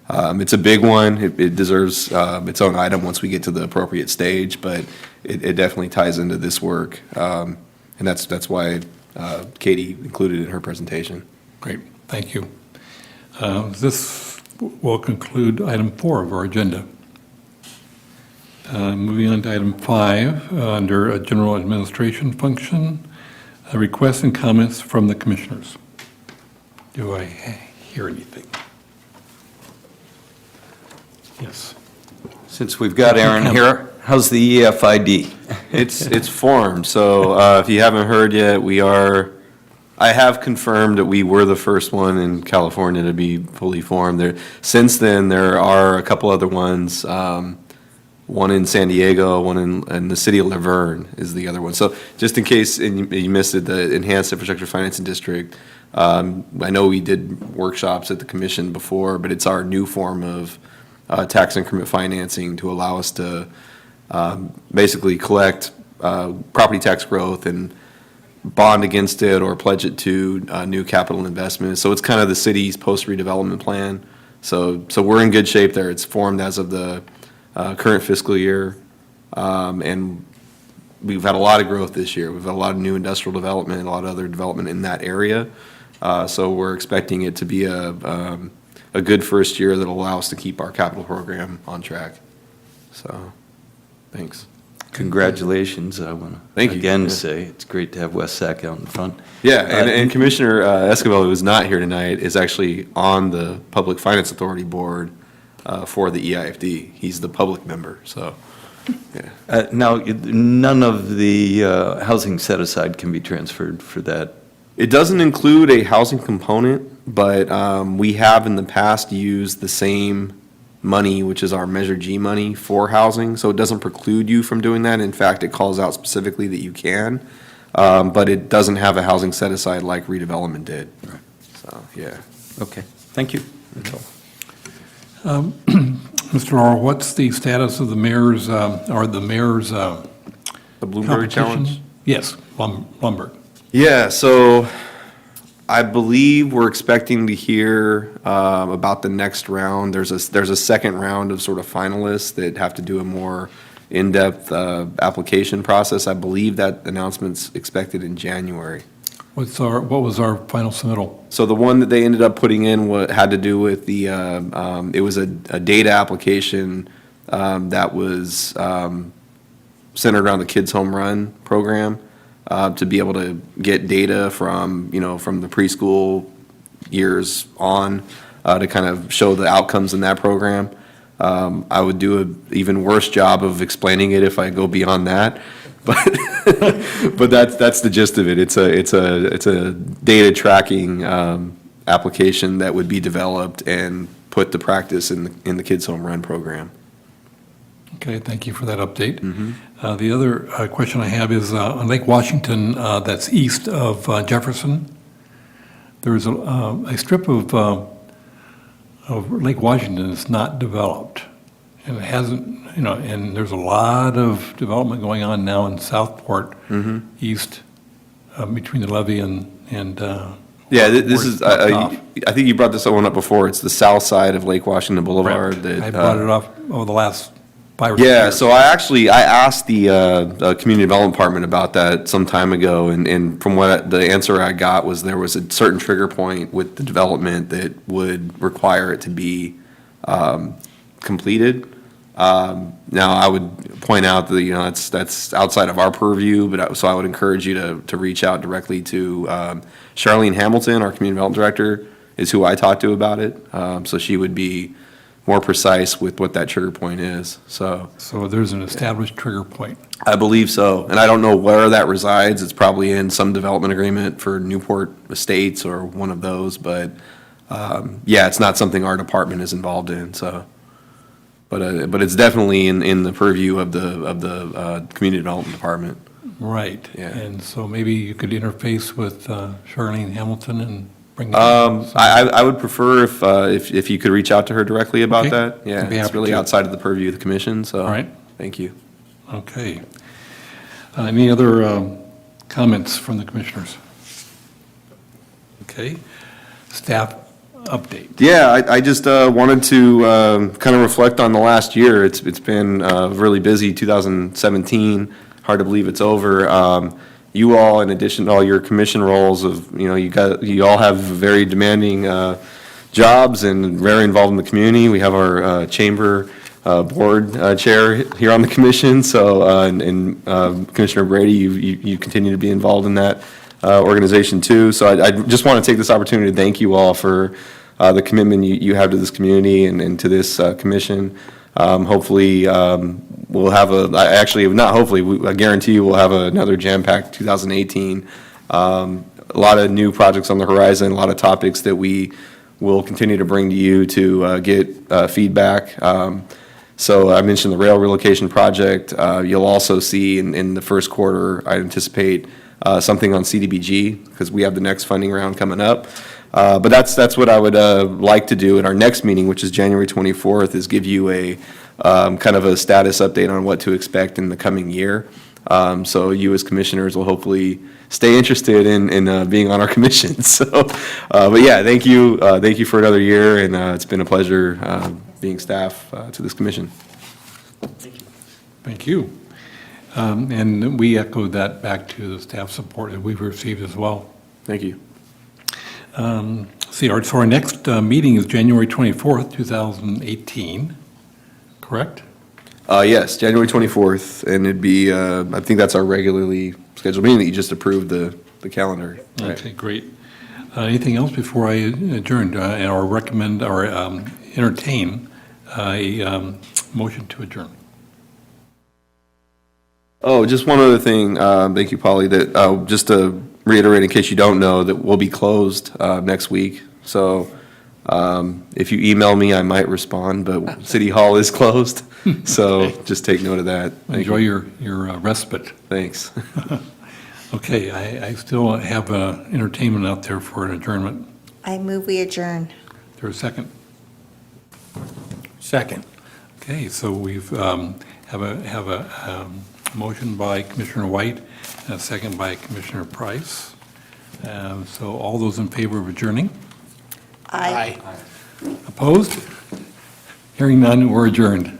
it's a big one. It deserves its own item once we get to the appropriate stage, but it definitely ties into this work. And that's why Katie included it in her presentation. Great, thank you. This will conclude item 4 of our agenda. Moving on to item 5, under a general administration function, requests and comments from the commissioners. Do I hear anything? Yes. Since we've got Aaron here, how's the EFID? It's formed, so if you haven't heard yet, we are I have confirmed that we were the first one in California to be fully formed. Since then, there are a couple other ones, one in San Diego, one in the city of Laverne is the other one. So just in case you missed it, the Enhanced Infrastructure Financing District, I know we did workshops at the commission before, but it's our new form of tax increment financing to allow us to basically collect property tax growth and bond against it or pledge it to new capital investments. So it's kind of the city's post-redevelopment plan. So we're in good shape there. It's formed as of the current fiscal year, and we've had a lot of growth this year. We've had a lot of new industrial development, a lot of other development in that area. So we're expecting it to be a good first year that'll allow us to keep our capital program on track. So, thanks. Congratulations, I want to Thank you. again Yeah. say, it's great to have West Sac out in front. Yeah, and Commissioner Escobar, who's not here tonight, is actually on the Public Finance Authority Board for the EIFD. He's the public member, so, yeah. Now, none of the housing set-aside can be transferred for that. It doesn't include a housing component, but we have in the past used the same money, which is our Measure G money, for housing, so it doesn't preclude you from doing that. In fact, it calls out specifically that you can, but it doesn't have a housing set-aside like redevelopment did. So, yeah. Okay, thank you. That's all. Mr. Laurel, what's the status of the mayor's, The Bloomberg Challenge? competition? Yes, Blumberg. Yeah, so I believe we're expecting to hear about the next round. There's a second round of sort of finalists that have to do a more in-depth application process. I believe that announcement's expected in January. What was our final submittal? So the one that they ended up putting in had to do with the, it was a data application that was centered around the Kids Home Run program. To be able to get data from the preschool years on, to kind of show the outcomes in that program. I would do an even worse job of explaining it if I go beyond that, but that's the gist of it. It's a data tracking application that would be developed and put to practice in the Kids Home Run program. Okay, thank you for that update. The other question I have is on Lake Washington, that's east of Jefferson. There's a strip of Lake Washington that's not developed. And it hasn't, and there's a lot of development going on now in Southport, east, between the levee and Yeah, this is, where it's I off. think you brought this one up before. It's the south side of Lake Washington Boulevard. Correct. that, I brought it up over the last 5 or 6 Yeah, years. so I asked the Community Development Department about that some time ago, and from what the answer I got was there was a certain trigger point with the development that would require it to be completed. Now, I would point out that, that's outside of our purview, so I would encourage you to reach out directly to Charlene Hamilton, our Community Development Director, is who I talked to about it. So she would be more precise with what that trigger point is, so. So there's an established trigger point. I believe so, and I don't know where that resides. It's probably in some development agreement for Newport Estates or one of those, but, yeah, it's not something our department is involved in, so. But it's definitely in the purview of the Community Development Department. Right. Yeah. And so maybe you could interface with Charlene Hamilton and bring. I would prefer if you could reach out to her directly about Okay. that. Yeah, I'd be it's happy really to. outside of the purview of the commission, so. All right. Thank you. Okay. Any other comments from the commissioners? Okay. Staff update. Yeah, I just wanted to kind of reflect on the last year. It's been really busy, 2017. Hard to believe it's over. You all, in addition to all your commission roles of, you all have very demanding jobs and very involved in the community. We have our chamber board chair here on the commission, so, and Commissioner Brady, you continue to be involved in that organization too. So I just want to take this opportunity to thank you all for the commitment you have to this community and to this commission. Hopefully, we'll have I guarantee you we'll have another jam-packed 2018. a lot of new projects on the horizon, a lot of topics that we will continue to bring to you to get feedback. So I mentioned the rail relocation project. You'll also see in the first quarter, I anticipate something on CDBG, because we have the next funding round coming up. But that's what I would like to do at our next meeting, which is January 24th, is give you a kind of a status update on what to expect in the coming year. So you as commissioners will hopefully stay interested in being on our commission. So, but yeah, thank you for another year, and it's been a pleasure being staff to this commission. Thank you. And we echo that back to the staff support that we've received as well. Thank you. So our next meeting is January 24th, 2018, correct? Yes, January 24th, and it'd be, I think that's our regularly scheduled meeting that you just approved the calendar. Right. Okay, great. Anything else before I adjourn or recommend or entertain a motion to adjourn? Oh, just one other thing, thank you, Polly, that, just to reiterate in case you don't know, that we'll be closed next week. So if you email me, I might respond, but City Hall is closed. So just take note of that. Thank Enjoy you. your respite. Thanks. Okay, I still have entertainment out there for an adjournment. I move we adjourn. Is there a second? Second. Okay, so we've have a motion by Commissioner White and a second by Commissioner Price. So all those in favor of adjourning? Aye. Opposed? Hearing none, we're adjourned.